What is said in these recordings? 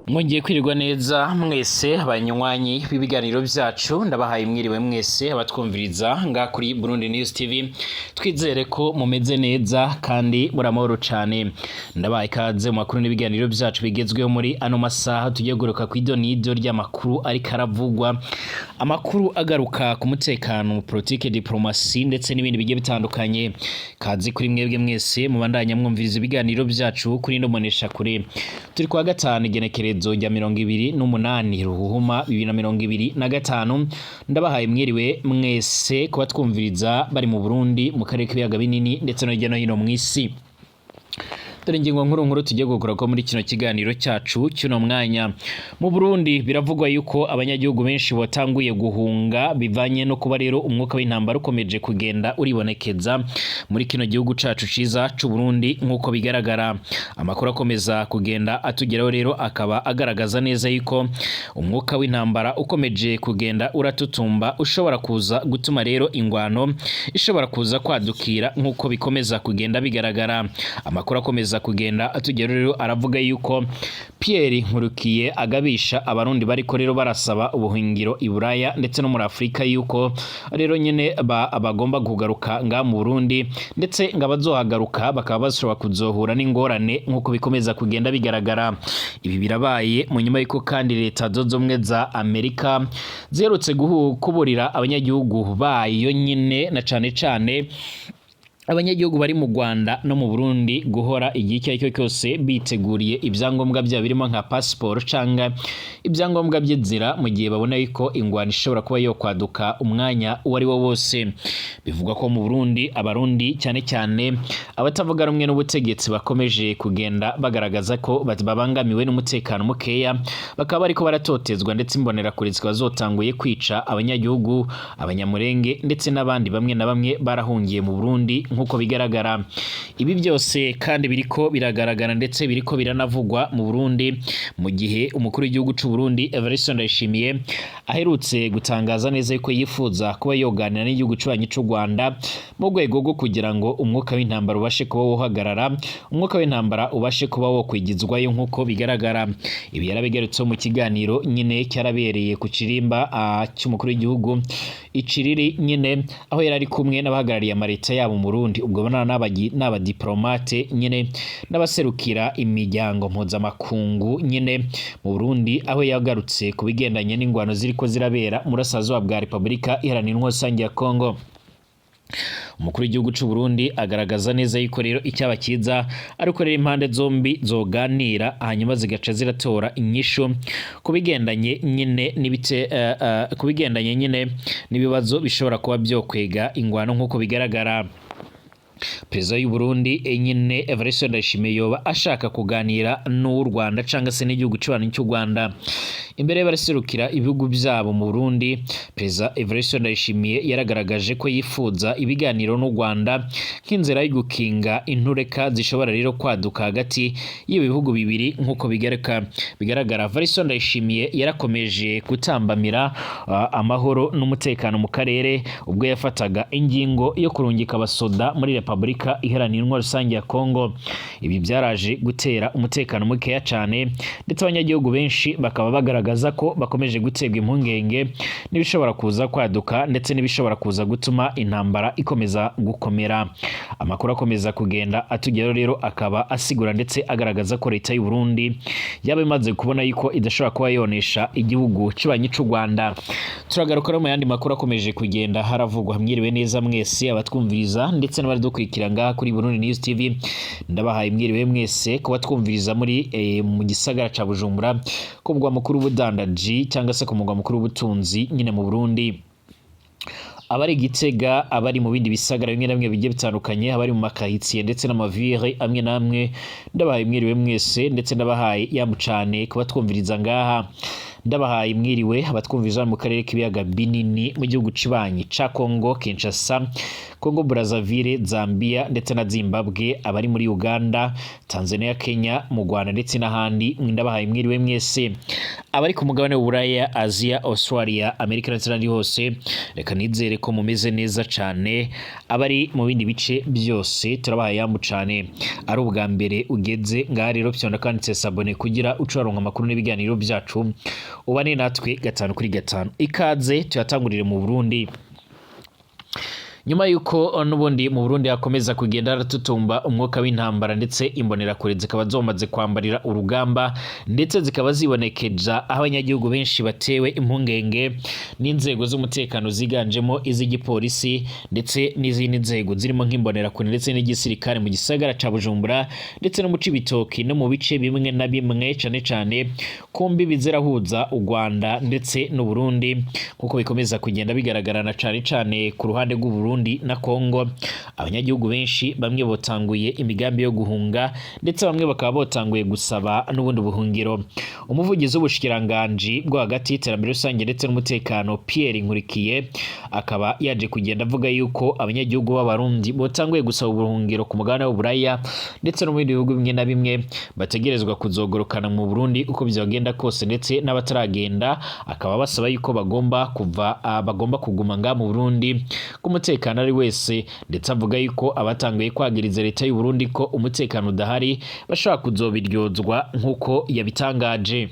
Mwongeye kwirirwa neza mwese abanywanyi b'ibiganiro byacu ndabahaye mwiriwe mwese abatwumviriza nga kuri Burundi News TV twizere ko mumeze neza kandi muramahoro cyane ndabaye kaze mu makuru n'ibiganiro byacu bigezweho muri ano masaha tugiye guruka ku idonido ry'amakuru ari karavugwa amakuru agaruka ku mutekano politique diplomacy ndetse n'ibindi bigiye bitandukanye kazi kuri mwebwe mwese mubandanya mwumviriza ibiganiro byacu kuri ndomonesha kure turi kwa gatanu igenekerezo rya 28 ruhuma 2025 ndabahaye mwiriwe mwese kuba twumviriza bari mu Burundi mu karere k'ibiyaga binini ndetse no hirya no hino mu isi. Dore ingingo nkuru tugiye gukora ko muri kino kiganiro cyacu cy'uno mwanya. Mu Burundi biravugwa yuko abanyagihugu benshi batanguye guhunga bivanye no kuba rero umwuka w'intambara ukomeje kugenda uribonekeza muri kino gihugu cacu ciza c'u Burundi nkuko bigaragara. Amakuru akomeza kugenda atugeraho rero akaba agaragaza neza yuko umwuka w'intambara ukomeje kugenda uratutumba ushobora kuza gutuma rero ingwano ishobora kuza kwadukira nkuko bikomeza kugenda bigaragara. Amakuru akomeza kugenda atugera rero aravuga yuko Pierre Nkurukiye agabisha abarundi bariko rero barasaba ubuhungiro i Buraya ndetse no muri Afrika yuko rero nyene abagomba kugaruka nga mu Burundi ndetse ngabazohagaruka bakaba bashobora kuzohura n'ingorane nkuko bikomeza kugenda bigaragara. Ibi birabaye mu nyuma yuko kandi leta zozomwe za Amerika zerutse kuburira abanyagihugu bayo nyine na cane abanyagihugu bari mu Rwanda no mu Burundi guhora igihe cyacyo cyose biteguriye ibyangombwa bya birimo nka passport canga ibyangombwa by'inzira mu gihe babona yuko ingwano ishobora kuba yo kwaduka umwanya wari wo wose. Bivuga ko mu Burundi abarundi cyane abatavuga rumwe n'ubutegetsi bakomeje kugenda bagaragaza ko babangamiwe n'umutekano mukeya bakaba bariko baratotezwa ndetse imbonera kure zikazotanguye kwica abanyagihugu abanyamurenge ndetse n'abandi bamwe na bamwe barahungiye mu Burundi nkuko bigaragara. Ibi byose kandi biriko biragaragara ndetse biriko biranavugwa mu Burundi mu gihe umukuru w'igihugu c'u Burundi Evariste Ndayishimiye aherutse gutangaza neza ko yifuza kuba yoganira n'igihugu c'ubanyi c'u Rwanda mu rwego rwo kugira ngo umwuka w'intambara ubashe kuba wohagarara, umwuka w'intambara ubashe kuba wo kwigizwayo nkuko bigaragara. Ibi yarabigarutse mu kiganiro nyine cyarabereye ku kirimba cy'umukuru w'igihugu iciriri nyine aho yarari kumwe n'abahagarariye amareta yabo mu Burundi ubwo n'aba diplomate nyine n'abaserukira imiryango mpuzamakungu nyine mu Burundi aho yagarutse kubigendanye n'ingwano ziriko zirabera mu Burasirazuba bwa Repubulika Iharanira Intwaro ya Kongo. Umukuru w'igihugu c'u Burundi agaragaza neza yuko rero icyaba kiza ariko rero impande zombi zoganira hanyuma zigaca ziratora inyishu kubigendanye nyine kubigendanye nyine nibibazo bishobora kuba byo kwega ingwano nkuko bigaragara. Perezida y'u Burundi nyine Evariste Ndayishimiye yoba ashaka kuganira n'u Rwanda canga se n'igihugu c'ubanyi cy'u Rwanda imbere y'abaserukira ibihugu byabo mu Burundi. Perezida Evariste Ndayishimiye yaragaragaje ko yifuza ibiganiro n'u Rwanda nk'inzira yo gukinga intureka zishobora rero kwaduka hagati y'ibihugu bibiri nkuko bigaragara. Evariste Ndayishimiye yarakomeje gutambamira amahoro n'umutekano mu karere ubwo yafataga ingingo yo kurungika abasoda muri Repubulika Iharanira Intwaro ya Kongo. Ibi byaraje gutera umutekano mukeya cyane ndetse abanyagihugu benshi bakaba bagaragaza ko bakomeje gutegwa impungenge n'ibishobora kuza kwaduka ndetse n'ibishobora kuza gutuma intambara ikomeza gukomera. Amakuru akomeza kugenda atugeraho rero akaba asigura ndetse agaragaza ko leta y'u Burundi yaba imaze kubona yuko idashobora kuba yonesha igihugu cy'ubanyi c'u Rwanda. Turagaruka mu yandi makuru akomeje kugenda haravugwa. Mwiriwe neza mwese abatwumviriza ndetse n'abari dukurikira ngaha kuri Burundi News TV ndabahaye mwiriwe mwese kuba twumviriza muri mu gisagara ca Bujumbura ko mugwa mukuru w'ubudandaji cyangwa se ku mugwa mukuru w'ubutunzi nyine mu Burundi. Abari Gitega abari mu bindi bisagara bimwe na bimwe bigiye bitandukanye abari mu makaritsiye ndetse n'amavire amwe namwe ndabahaye mwiriwe mwese ndetse ndabahaye yamucane kuba twumviriza ngaha. ndabahaye mwiriwe abatwumviza mu karere k'ibiyaga binini mu gihugu cibanyi ca Congo Kinshasa, Congo Brazzaville, Zambia ndetse na Zimbabwe, abari muri Uganda, Tanzania, Kenya, mu Rwanda ndetse n'ahandi. Ndabahaye mwiriwe mwese abari ku mugabane w'Uburaya, Asia, Australia, Amerika ndetse n'ahandi hose. Reka nizere ko mumeze neza cane. Abari mu bindi bice byose turabahaye yambu cane. Ari ubwa mbere ugeze ngaha rero byonda kanditse sabone kugira ucaronka amakuru n'ibiganiro byacu, ubane natwe 5 kuri 5. Ikaze tuyatangurire mu Burundi. Nyuma yuko nubundi mu Burundi akomeza kugenda aratutumba umwuka w'intambara ndetse imbonera kure zikaba zomaze kwambarira urugamba ndetse zikaba zibonekeza aho abanyagihugu benshi batewe impungenge n'inzego z'umutekano ziganjemo iz'igipolisi ndetse n'izindi nzego zirimo nk'imbonera kure ndetse n'igisirikare mu gisagara ca Bujumbura ndetse no mu Cibitoki no mu bice bimwe na bimwe cane kumbi bizirahuza u Rwanda ndetse n'u Burundi, kuko bikomeza kugenda bigaragarana cane ku ruhande rw'u Burundi na Kongo. Abanyagihugu benshi bamwe botanguye imigambi yo guhunga ndetse bamwe bakaba botanguye gusaba n'ubundi buhungiro. Umuvugizi w'ubushikiranganje bwo hagati y'iterambere rusange ndetse n'umutekano Pierre Nkurikiye akaba yaje kugenda avuga yuko abanyagihugu b'abarundi botanguye gusaba ubuhungiro ku mugabane w'Uburaya ndetse no mu bindi bihugu bimwe na bimwe bategerezwa kuzogorokana mu Burundi uko byagenda kose, ndetse n'abataragenda akaba basaba yuko bagomba kuguma nga mu Burundi ku mutekano ari wese, ndetse avuga yuko abatanguye kwagiriza leta y'u Burundi ko umutekano udahari bashaka kuzobiryozwa nk'uko yabitangaje.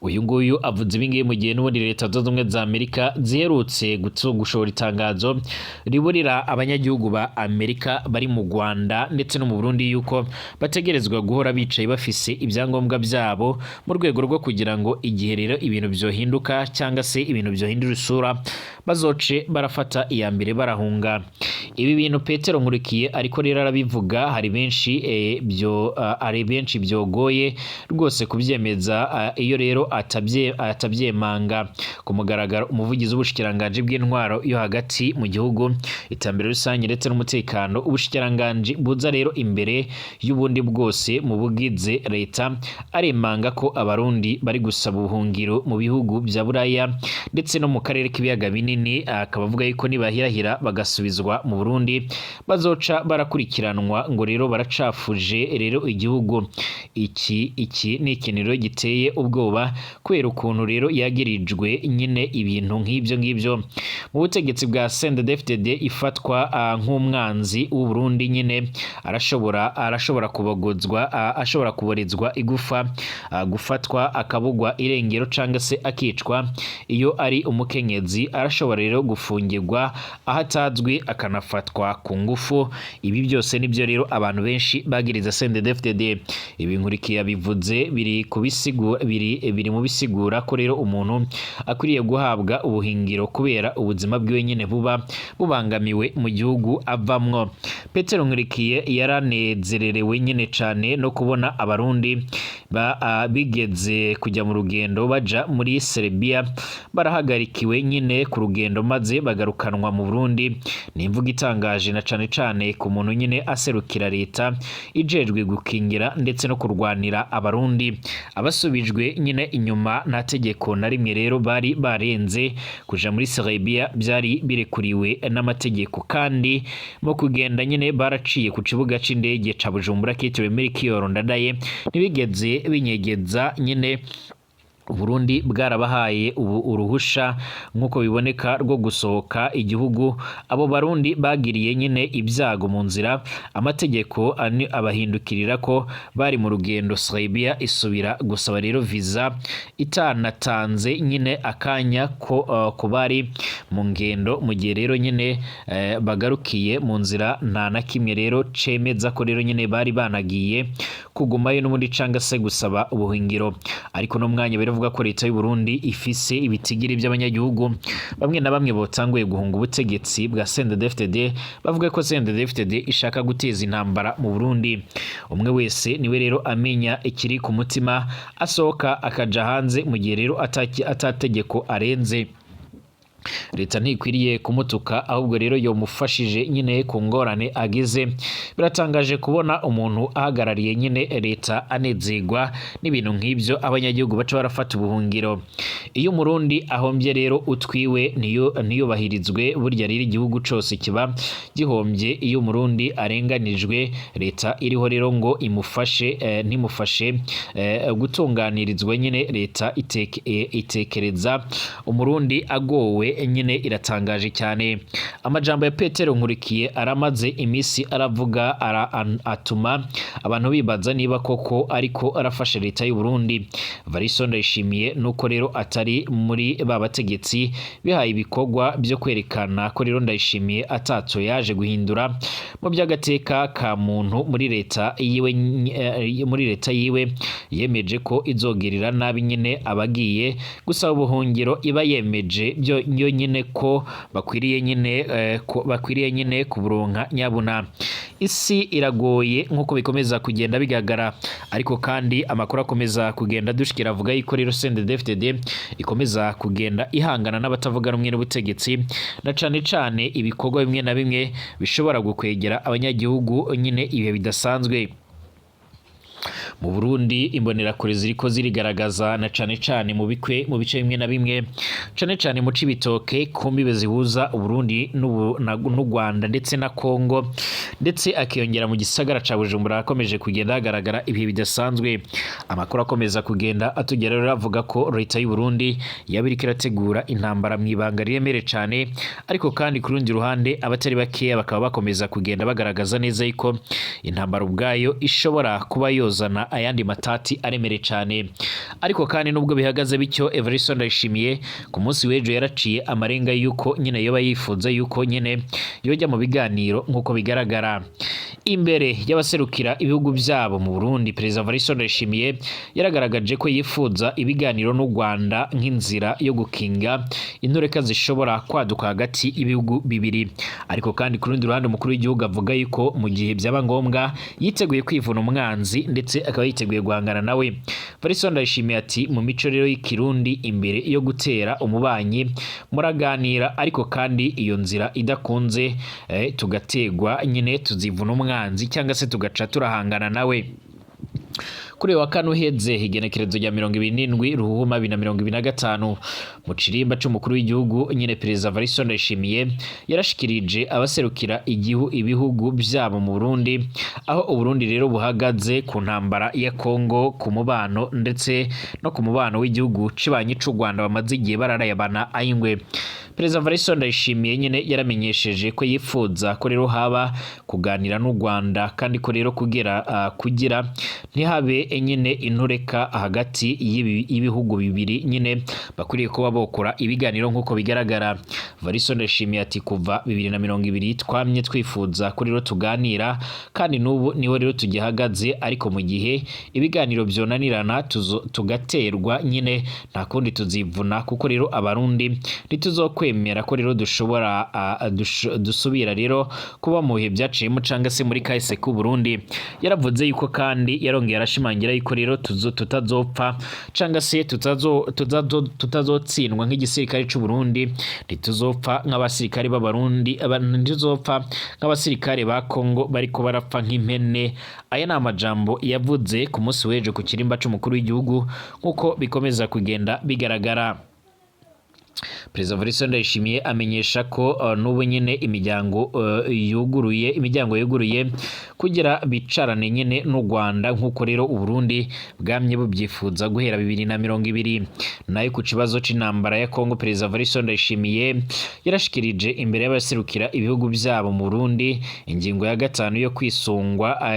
Uyu nguyu avuze ibingiye mu gihe n'ubundi leta zunze ubumwe za Amerika ziherutse gushora itangazo riburira abanyagihugu ba Amerika bari mu Rwanda ndetse no mu Burundi yuko bategerezwa guhora bicaye bafise ibyangombwa byabo mu rwego rwo kugira ngo igihe rero ibintu byohinduka cyangwa se ibintu byohindura isura bazoce barafata iya mbere barahunga. Ibi bintu Petero Nkurikiye ariko rero arabivuga, hari benshi byogoye rwose kubyemeza iyo rero atabyemanga ku mugaragaro. Umuvugizi w'ubushikiranganje bw'intwaro yo hagati mu gihugu, iterambere rusange ndetse n'umutekano, ubushikiranganje buza rero imbere y'ubundi bwose mu bugize leta, aremanga ko abarundi bari gusaba ubuhungiro mu bihugu bya Buraya ndetse no mu karere k'ibiyaga binini. Akaba avuga yuko nibahirahira bagasubizwa mu Burundi bazoca barakurikiranwa ngo rero baracafuje rero igihugu. Iki ni ikiniro giteye ubwoba kubera ukuntu rero yagirijwe nyine ibintu nk'ibyo mu butegetsi bwa CNDD-FDD ifatwa nk'umwanzi w'u Burundi. Nyine arashobora kubogozwa, ashobora kuborezwa igufa, gufatwa akabugwa irengero cyangwa se akicwa. Iyo ari umukenyezi arashobora rero gufungirwa ahatazwi akanafatwa ku ngufu. Ibi byose nibyo rero abantu benshi bagiriza CNDD-FDD. Ibi Nkurikiye yabivuze biri mu bisigura ko rero umuntu akwiriye guhabwa ubuhingiro kubera ubuzima bwiwe nyine buba bubangamiwe mu gihugu avamwo. Petero Nkurikiye yaranezererewe nyine cane no kubona abarundi bigeze kujya mu rugendo baja muri Serbia barahagarikiwe nyine ku rugendo maze bagarukanwa mu Burundi. Ni imvugo itangaje na cane ku muntu nyine aserukira leta ijejwe gukingira ndetse no kurwanira abarundi. Abasubijwe nyine inyuma nta tegeko na rimwe rero bari barenze kuja muri Serbia, byari birekuriwe n'amategeko, kandi mu kugenda nyine baraciye ku kibuga c'indege ca Bujumbura kitiriwe Melchior Ndadaye, ntibigeze binyegeza nyine Burundi bwarabahaye uruhusha nk'uko biboneka rwo gusohoka igihugu. Abo barundi bagiriye nyine ibyago mu nzira, amategeko abahindukirira ko bari mu rugendo. Serbia isubira gusaba rero visa itanatanze nyine akanya ko bari mu ngendo, mu gihe rero nyine bagarukiye mu nzira nta na kimwe rero cemeza ko rero nyine bari banagiye kugumayo n'ubundi canga se gusaba ubuhingiro. Ariko no mwanya biravuga ko leta y'u Burundi ifise ibitigiri by'abanyagihugu bamwe na bamwe botanguye guhunga ubutegetsi bwa CNDD-FDD, bavuga ko CNDD-FDD ishaka guteza intambara mu Burundi. Umwe wese niwe rero amenya ikiri ku mutima, asohoka akaja hanze mu gihe rero atategeko arenze. leta ntikwiriye kumutuka ahubwo rero yomufashije nyine ku ngorane agize. Biratangaje kubona umuntu ahagarariye nyine leta anezerwa n'ibintu nk'ibyo abanyagihugu baca barafata ubuhungiro. Iyo umurundi ahombye rero utwiwe niyobahirizwe, burya rero igihugu cose kiba gihombye. Iyo umurundi arenganijwe, leta iriho rero ngo imufashe ntimufashe gutunganirizwa, nyine leta itekereza umurundi agowe nyine iratangaje cyane. Amajambo ya Petero Nkurikiye aramaze imisi aravuga atuma abantu bibaza niba koko ariko arafasha leta y'u Burundi. Variso Ndayishimiye nuko rero atari muri babategetsi bihaye ibikorwa byo kwerekana ko rero Ndayishimiye atato yaje guhindura mu by'agateka ka muntu muri leta yiwe yemeje ko izogirira nabi nyine abagiye gusaba ubuhungiro, iba yemeje byo nyine ko bakwiriye nyine kuburonka nyabuna. Isi iragoye nk'uko bikomeza kugenda bigaragara, ariko kandi amakuru akomeza kugenda dushikira avuga yuko rero CNDD-FDD ikomeza kugenda ihangana n'abatavuga rumwe n'ubutegetsi, na cane ibikorwa bimwe na bimwe bishobora gukwegera abanyagihugu nyine ibihe bidasanzwe. Mu Burundi imbonerakure ziriko zirigaragaza na cane mu bice bimwe na bimwe, cane mu Cibitoke ku mbibe zihuza Uburundi n'u Rwanda ndetse na Kongo, ndetse akiyongera mu gisagara ca Bujumbura akomeje kugenda hagaragara ibihe bidasanzwe. Amakuru akomeza kugenda atugera rero avuga ko leta y'u Burundi yabiriko irategura intambara mw'ibanga riremere cane, ariko kandi ku rundi ruhande abatari bakeya bakaba bakomeza kugenda bagaragaza neza yuko intambara ubwayo ishobora kuba yozana ayandi matati aremere cyane. Ariko kandi nubwo bihagaze bityo, Evariste Ndayishimiye ku munsi w'ejo yaraciye amarenga yuko nyine yoba yifuza yuko nyine yojya mu biganiro nk'uko bigaragara imbere y'abaserukira ibihugu byabo mu Burundi. Perezida Evariste Ndayishimiye yaragaragaje ko yifuza ibiganiro n'u Rwanda nk'inzira yo gukinga intureka zishobora kwaduka hagati y'ibihugu bibiri. Ariko kandi ku rundi ruhande umukuru w'igihugu avuga yuko mu gihe byaba ngombwa yiteguye kwivuna umwanzi ndetse akaba yiteguye guhangana nawe. Evariste Ndayishimiye ati mu mico rero y'ikirundi imbere yo gutera umubanyi muraganira, ariko kandi iyo nzira idakunze tugategwa nyine tuzivuna umwanzi cyangwa se tugaca turahangana nawe. Kuri wa kane uheze igenekerezo rya 27 Ruhuma 2025 mu cirimba c'umukuru w'igihugu nyine Perezida Evariste Ndayishimiye yarashikirije abaserukira ibihugu byabo mu Burundi aho Uburundi rero buhagaze ku ntambara ya Kongo, ku mubano ndetse no ku mubano w'igihugu cibanyi c'u Rwanda bamaze igihe bararayabana ayingwe. Perezida Evariste Ndayishimiye nyine yaramenyesheje ko yifuza ko rero haba kuganira n'u Rwanda, kandi ko rero kugira ntihabe nyine intureka hagati y'ibihugu bibiri, nyine bakwiriye kuba bokora ibiganiro nk'uko bigaragara. Evariste Ndayishimiye ati kuva 2020 twamye twifuza ko rero tuganira, kandi n'ubu niho rero tugihagaze, ariko mu gihe ibiganiro byonanirana tugaterwa nyine nta kundi tuzivuna, kuko rero abarundi ntituzokwemera ko rero dusubira rero kuba mu bihe byaciyemo cyangwa se muri kahise ku Burundi. Yaravuze yuko kandi yarongeye arashimangira yuko rero tutazopfa cyangwa se tutazotsindwa nk'igisirikare cy'u Burundi, ntituzopfa nk'abasirikare b'abarundi, ntituzopfa nk'abasirikare ba Kongo bariko barapfa nk'impene. Aya ni amajambo yavuze ku munsi w'ejo ku kirimba c'umukuru w'igihugu nk'uko bikomeza kugenda bigaragara. Perezida Evariste Ndayishimiye amenyesha ko n'ubu nyine imiryango yuguruye kugira bicarane nyine n'u Rwanda nk'uko rero Uburundi bwamye bubyifuza guhera 2020. Nayo ku kibazo c'intambara ya Kongo, Perezida Evariste Ndayishimiye yarashikirije imbere y'abaserukira ibihugu byabo mu Burundi ingingo ya 5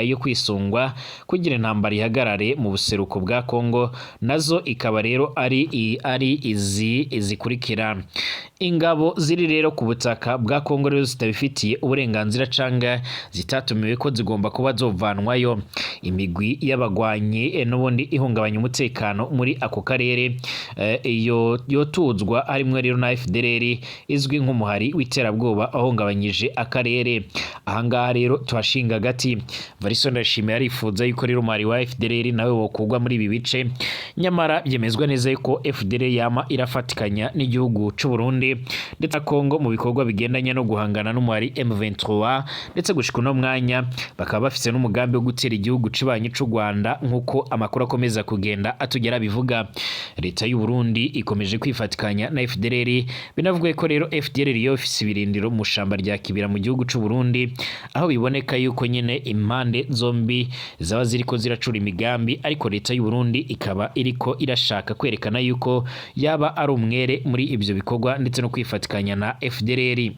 yo kwisungwa kugira intambara ihagarare mu buseruko bwa Kongo, nazo ikaba rero ari izikurikira. Ingabo ziri rero ku butaka bwa Kongo rero zitabifitiye uburenganzira canga zitatumiwe ko zigomba kuba zovanwayo. Imigwi y'abagwanyi n'ubundi ihungabanya umutekano muri ako karere yotuzwa harimwe rero na FDLR izwi nk'umuhari w'iterabwoba ahungabanyije akarere. Ahangaha rero tuhashinga gati Evariste Ndayishimiye arifuza yuko rero umuhari wa FDLR nawe wokugwa muri ibi bice, nyamara byemezwa neza yuko FDLR yama irafatikanya n'igihugu c'u Burundi Burundi ndetse na Kongo mu bikorwa bigendanye no guhangana n'umwari M23 ndetse gushika no mwanya bakaba bafise n'umugambi wo gutera igihugu cibanyi c'u Rwanda nkuko amakuru akomeza kugenda atugera bivuga. Leta y'u Burundi ikomeje kwifatikanya na FDLR, binavuga ko rero FDLR yo ifise ibirindiro mu shamba rya Kibira mu gihugu c'u Burundi, aho biboneka yuko nyene impande zombi zaba ziriko ziracura imigambi, ariko leta y'u Burundi ikaba iriko irashaka kwerekana yuko yaba ari umwere muri ivyo bikorwa ndetse no kwifatikanya na FDLR.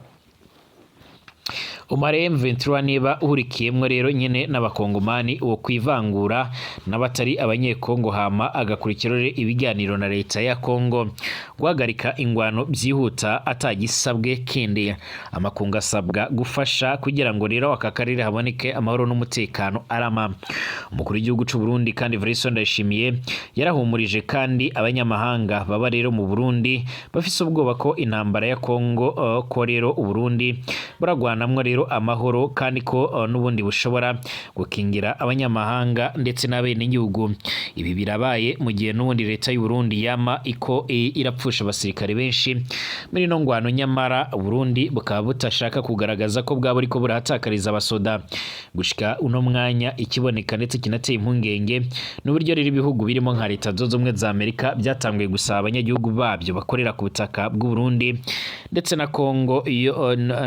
Umare M23 niba uhurikiyemwe rero nyene n'abakongomani uwo kwivangura n'abatari abanyekongo hama agakurikirore ibiganiro na leta ya Kongo guhagarika ingwano byihuta atagisabwe kindi. Amakungu asabwa gufasha kugira ngo rero aka karere haboneke amahoro n'umutekano arama. Umukuru w'igihugu c'u Burundi kandi Evariste Ndayishimiye yarahumurije kandi abanyamahanga baba rero mu Burundi bafise ubwoba ko intambara ya Kongo ko rero u Burundi buragwanamwe rero amahoro kandi ko n'ubundi bushobora gukingira abanyamahanga ndetse n'abenegihugu. Ibi birabaye mu gihe n'ubundi leta y'u Burundi yama iko irapfusha abasirikare benshi muri no ngwano, nyamara Burundi bukaba butashaka kugaragaza ko bwabo ariko burahatakariza abasoda. Gushika uno mwanya ikiboneka ndetse kinateye impungenge n'uburyo rero ibihugu birimo nka Leta Zunze Ubumwe za Amerika byatanguye gusaba abanyagihugu babyo bakorera ku butaka bw'u Burundi ndetse na Kongo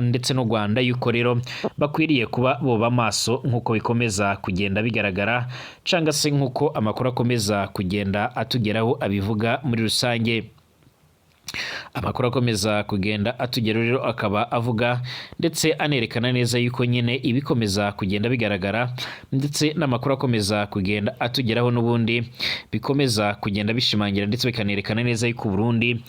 ndetse no Rwanda yuko rero bakwiriye kuba boba maso nkuko bikomeza kugenda bigaragara canga se nkuko amakuru akomeza kugenda atugeraho abivuga muri rusange. Amakuru akomeza kugenda atugera rero akaba avuga ndetse anerekana neza yuko nyene ibikomeza kugenda bigaragara ndetse n'amakuru akomeza kugenda atugeraho n'ubundi bikomeza kugenda bishimangira ndetse bikanerekana neza yuko Burundi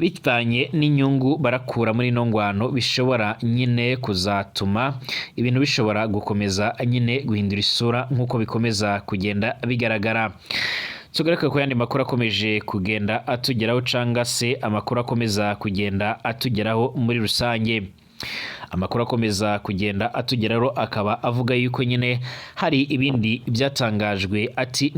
bitanye n'inyungu barakura muri no ngwano bishobora nyine kuzatuma ibintu bishobora gukomeza nyine guhindura isura nkuko bikomeza kugenda bigaragara. Tugareka ko yandi makuru akomeje kugenda atugeraho canga se amakuru akomeza kugenda atugeraho muri rusange. Amakuru akomeza kugenda atugeraho akaba avuga yuko nyine hari ibindi byatangajwe ati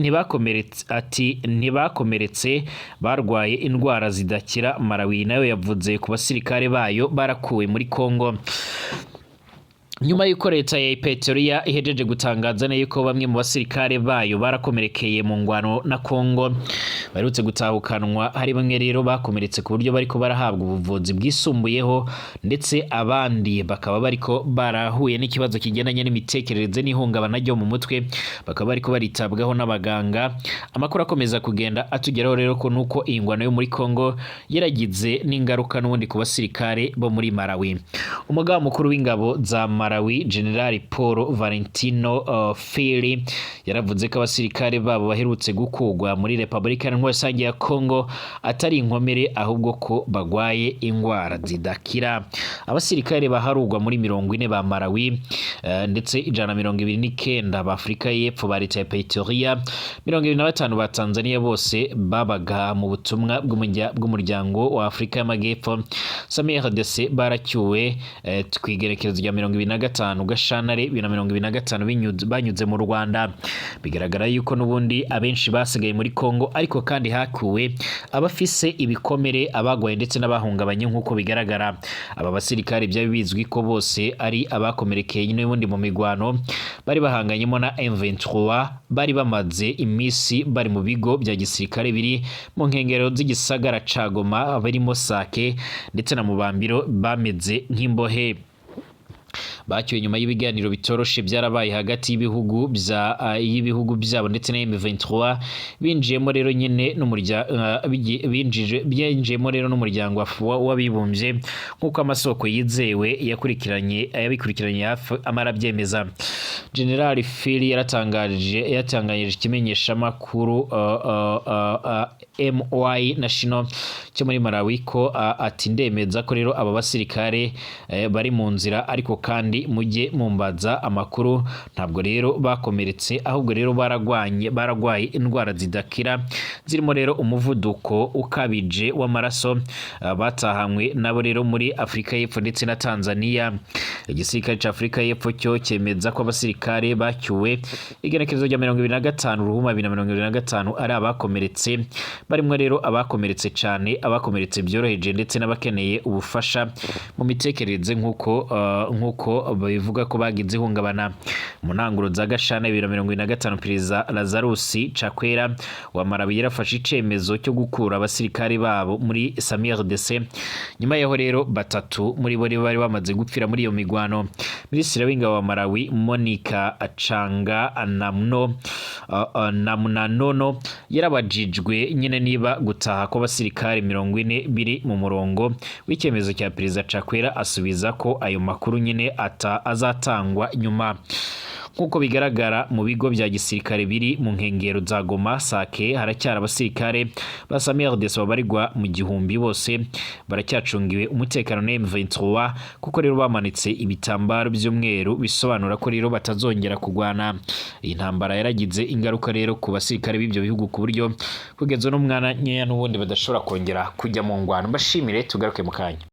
ntibakomeretse barwaye indwara zidakira. Malawi nayo yavuze ku basirikare bayo barakuwe muri Kongo nyuma y'uko leta ya Pretoria ihejeje gutangaza ne yuko bamwe mu basirikare bayo barakomerekeye mu ngwano na Kongo barutse gutahukanwa. Hari bamwe rero bakomeretse ku buryo bariko barahabwa ubuvuzi bwisumbuyeho ndetse abandi bakaba bariko barahuye n'ikibazo kigendanye n'imitekerereze n'ihungabana ryo mu mutwe, bakaba bariko baritabwaho n'abaganga. Amakuru akomeza kugenda atugeraho rero ko nuko iyi ngwano yo muri Kongo yaragize n'ingaruka n'ubundi ku basirikare bo muri Malawi. Umugaba mukuru w'ingabo za Malawi General Paul Valentino Fili yaravuze ko abasirikare babo baherutse gukugwa muri Republika Rusange ya Kongo atari inkomere ahubwo ko bagwaye ingwara zidakira. Abasirikare baharugwa muri 40 ba Malawi ndetse 129 ba Afrika y'Epfo ba leta ya Pretoria, 25 ba Tanzania bose babaga mu butumwa bw'umuryango wa Afrika y'Amajyepfo SAMIRDC baracyuwe twigerekerezo rya 25 Gashyantare 2025 banyuze mu Rwanda. Bigaragara yuko n'ubundi abenshi basigaye muri Kongo ariko kandi hakuwe abafise ibikomere, abagwaye ndetse n'abahungabanye nkuko bigaragara. Aba basirikare byari bizwi ko bose ari abakomerekeye nyine bundi mu migwano bari bahanganyemo na M23, bari bamaze imisi bari mu bigo bya gisirikare biri mu nkengero z'igisagara ca Goma barimo Sake ndetse na Mubambiro bameze nk'imbohe. Bacyuye nyuma y'ibiganiro bitoroshe byarabaye hagati y'ibihugu byabo ndetse na M23 binjiyemo rero nyine binjiyemo rero n'umuryango w'abibumbye nkuko amasoko yizewe yabikurikiranye hafi amara byemeza. General Fili yatanganyije ikimenyesha makuru MY National cyo muri Malawi ko ati ndemeza ko rero aba basirikare bari mu nzira ariko kandi mujye mumbaza amakuru ntabwo rero bakomeretse ahubwo rero baragwaye indwara zidakira zirimo rero umuvuduko ukabije w'amaraso batahanywe nabo rero muri Afrika y'Epfo ndetse na Tanzania. Igisirikare cya Afrika y'Epfo cyo cyemeza ko abasirikare abasirikare bacyuwe igenekerezo rya 2025 ruhuma 2025 ari abakomeretse barimwe rero abakomeretse cyane abakomeretse byoroheje ndetse n'abakeneye ubufasha mu mitekerereze nkuko babivuga ko bagize ihungabana mu ntanguro za Gashana 2025 Perezida Lazarus Chakwera wa Malawi yarafashe icemezo cyo gukura abasirikare babo muri SAMIRDC nyuma yaho rero batatu muri bo bari bamaze gupfira muri iyo migwano. Minisitiri w'ingabo wa Malawi Monica Changa Namunanono yarabajijwe nyine niba gutaha kw'abasirikare 40 biri mu murongo w'icyemezo cya Perezida Chakwera asubiza ko ayo makuru nyine azatangwa nyuma. Nkuko bigaragara mu bigo bya gisirikare biri mu nkengero za Goma Sake haracyara abasirikare ba SAMIRDC babarirwa mu gihumbi bose baracyacungiwe umutekano na M23 kuko rero bamanitse ibitambaro by'umweru bisobanura ko rero batazongera kugwana. Iyi ntambara yaragize ingaruka rero ku basirikare b'ibyo bihugu ku buryo kugeza no mwana nyeya n'ubundi badashobora kongera kujya mu ngwano. Mbashimire tugaruke mu kanya.